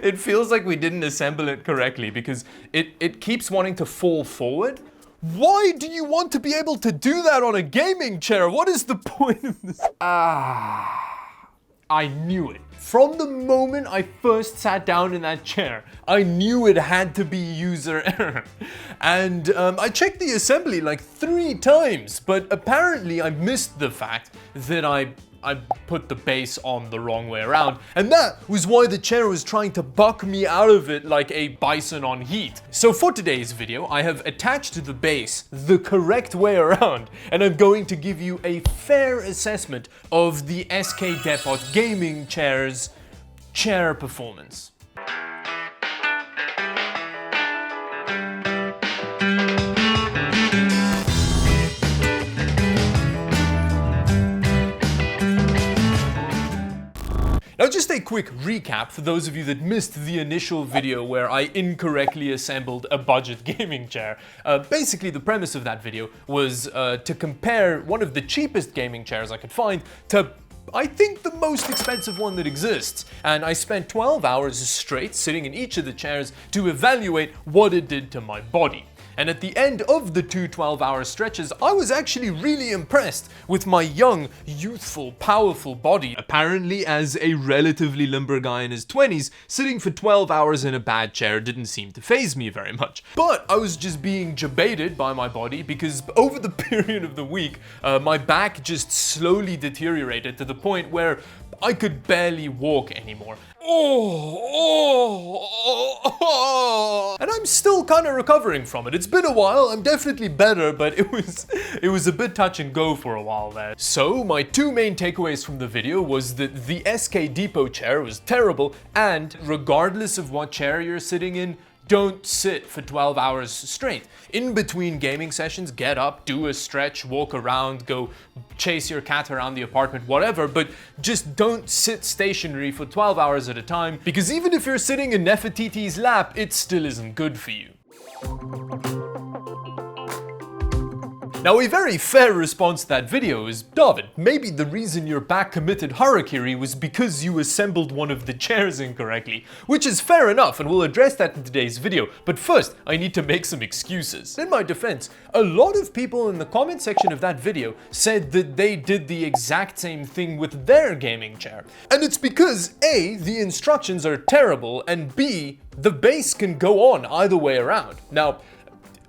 It feels like we didn't assemble it correctly because it keeps wanting to fall forward. Why do you want to be able to do that on a gaming chair? What is the point of this? I knew it. From the moment I first sat down in that chair, I knew it had to be user error. And I checked the assembly like 3 times, but apparently I missed the fact that I put the base on the wrong way around, and that was why the chair was trying to buck me out of it like a bison on heat. So for today's video, I have attached the base the correct way around, and I'm going to give you a fair assessment of the SK Depot gaming chair's chair performance. Now just a quick recap for those of you that missed the initial video where I incorrectly assembled a budget gaming chair. Basically the premise of that video was to compare one of the cheapest gaming chairs I could find to I think the most expensive one that exists, and I spent 12 hours straight sitting in each of the chairs to evaluate what it did to my body. And at the end of the 2 12-hour stretches, I was actually really impressed with my young, youthful, powerful body. Apparently, as a relatively limber guy in his 20s, sitting for 12 hours in a bad chair didn't seem to faze me very much. But I was just being jebaited by my body because over the period of the week, my back just slowly deteriorated to the point where I could barely walk anymore. And I'm still kind of recovering from it. It's been a while, I'm definitely better, but it was a bit touch and go for a while there. So my 2 main takeaways from the video was that the SK Depot chair was terrible, and regardless of what chair you're sitting in, don't sit for 12 hours straight. In between gaming sessions, get up, do a stretch, walk around, go chase your cat around the apartment, whatever, but just don't sit stationary for 12 hours at a time, because even if you're sitting in Nefertiti's lap, it still isn't good for you. Now, a very fair response to that video is, Dawid, maybe the reason your back committed harakiri was because you assembled one of the chairs incorrectly, which is fair enough, and we'll address that in today's video. But first, I need to make some excuses. In my defense, a lot of people in the comment section of that video said that they did the exact same thing with their gaming chair. And it's because A, the instructions are terrible, and B, the base can go on either way around. Now,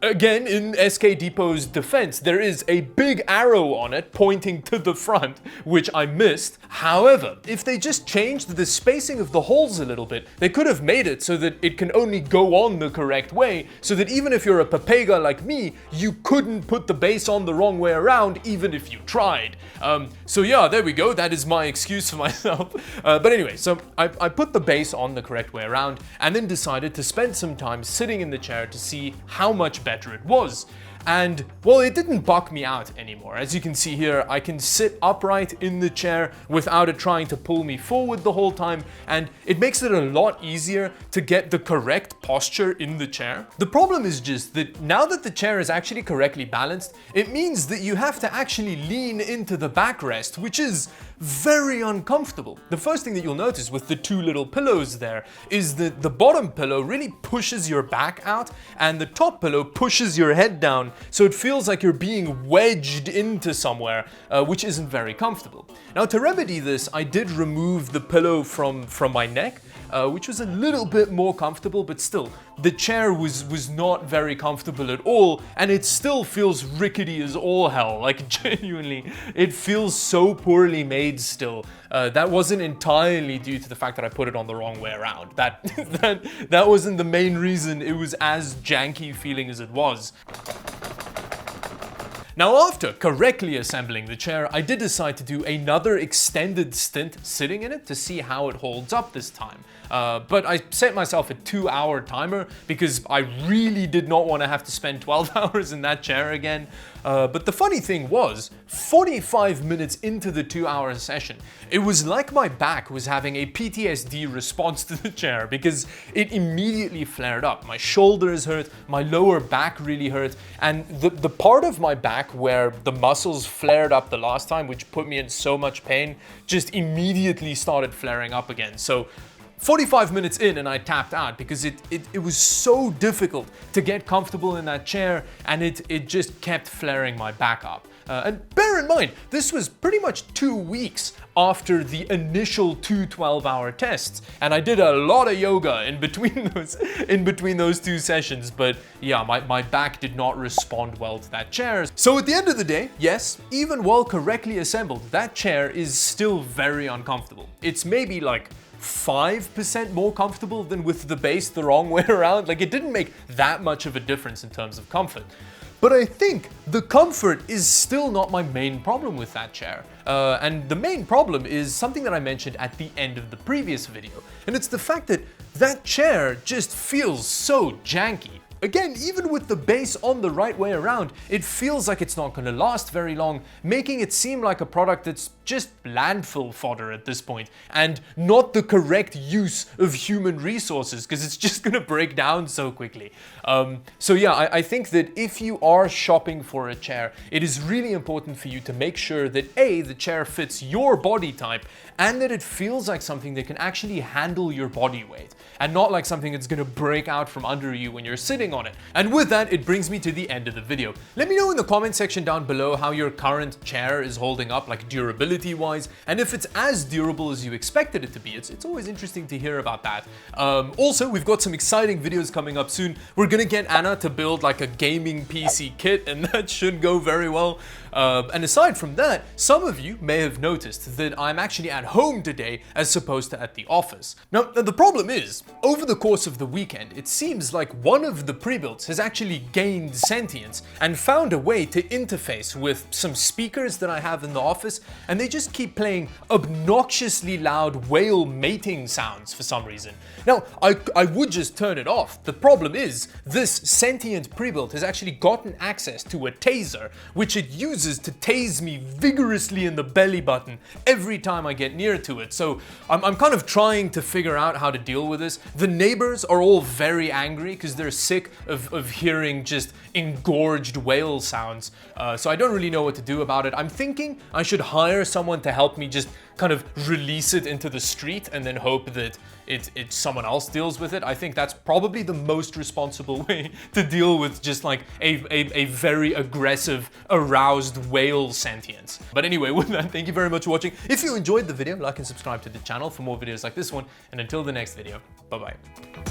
again, in SK Depot's defense, there is a big arrow on it pointing to the front, which I missed. However, if they just changed the spacing of the holes a little bit, they could have made it so that it can only go on the correct way, so that even if you're a papega like me, you couldn't put the base on the wrong way around, even if you tried. So yeah, there we go. That is my excuse for myself. But anyway, so I put the base on the correct way around, and then decided to spend some time sitting in the chair to see how much better it was. And well, it didn't buck me out anymore. As you can see here, I can sit upright in the chair without it trying to pull me forward the whole time, and it makes it a lot easier to get the correct posture in the chair. The problem is just that now that the chair is actually correctly balanced, it means that you have to actually lean into the backrest, which is very uncomfortable. The first thing that you'll notice with the 2 little pillows there is that the bottom pillow really pushes your back out and the top pillow pushes your head down, so it feels like you're being wedged into somewhere, which isn't very comfortable. Now, to remedy this, I did remove the pillow from my neck, which was a little bit more comfortable, but still, the chair was not very comfortable at all, and it still feels rickety as all hell. Like, genuinely, it feels so poorly made still. That wasn't entirely due to the fact that I put it on the wrong way around. That wasn't the main reason it was as janky feeling as it was. Now, after correctly assembling the chair, I did decide to do another extended stint sitting in it to see how it holds up this time. But I set myself a 2-hour timer because I really did not want to have to spend 12 hours in that chair again. But the funny thing was, 45 minutes into the 2-hour session, it was like my back was having a PTSD response to the chair because it immediately flared up. My shoulders hurt, my lower back really hurt, and the part of my back where the muscles flared up the last time, which put me in so much pain, just immediately started flaring up again. So 45 minutes in and I tapped out because it was so difficult to get comfortable in that chair, and it just kept flaring my back up. And bear in mind, this was pretty much 2 weeks after the initial 2 12-hour tests, and I did a lot of yoga in between those 2 sessions, but yeah, my back did not respond well to that chair. So at the end of the day, yes, even while correctly assembled, that chair is still very uncomfortable. It's maybe like 5% more comfortable than with the base the wrong way around. Like, it didn't make that much of a difference in terms of comfort. But I think the comfort is still not my main problem with that chair. And the main problem is something that I mentioned at the end of the previous video. And it's the fact that that chair just feels so janky. Again, even with the base on the right way around, it feels like it's not going to last very long, making it seem like a product that's just landfill fodder at this point, and not the correct use of human resources, because it's just going to break down so quickly. So yeah, I think that if you are shopping for a chair, it is really important for you to make sure that A, the chair fits your body type, and that it feels like something that can actually handle your body weight, and not like something that's going to break out from under you when you're sitting on it. And with that, it brings me to the end of the video. Let me know in the comment section down below how your current chair is holding up, like durability wise, and if it's as durable as you expected it to be. It's always interesting to hear about that. Also, we've got some exciting videos coming up soon. We're gonna get Anna to build like a gaming PC kit, and that should go very well. And aside from that, some of you may have noticed that I'm actually at home today as opposed to at the office. Now, the problem is, over the course of the weekend, it seems like one of the pre-builds has actually gained sentience and found a way to interface with some speakers that I have in the office, and they just keep playing obnoxiously loud whale mating sounds for some reason. Now, I would just turn it off. The problem is, this sentient pre-build has actually gotten access to a taser, which it uses to tase me vigorously in the belly button every time I get near to it. So I'm kind of trying to figure out how to deal with this. The neighbors are all very angry because they're sick of hearing just engorged whale sounds. So I don't really know what to do about it. I'm thinking I should hire someone to help me just kind of release it into the street and then hope that someone else deals with it. I think that's probably the most responsible way to deal with just like a very aggressive, aroused whale sentience. But anyway, with that, thank you very much for watching. If you enjoyed the video, like and subscribe to the channel for more videos like this one. And until the next video, bye-bye.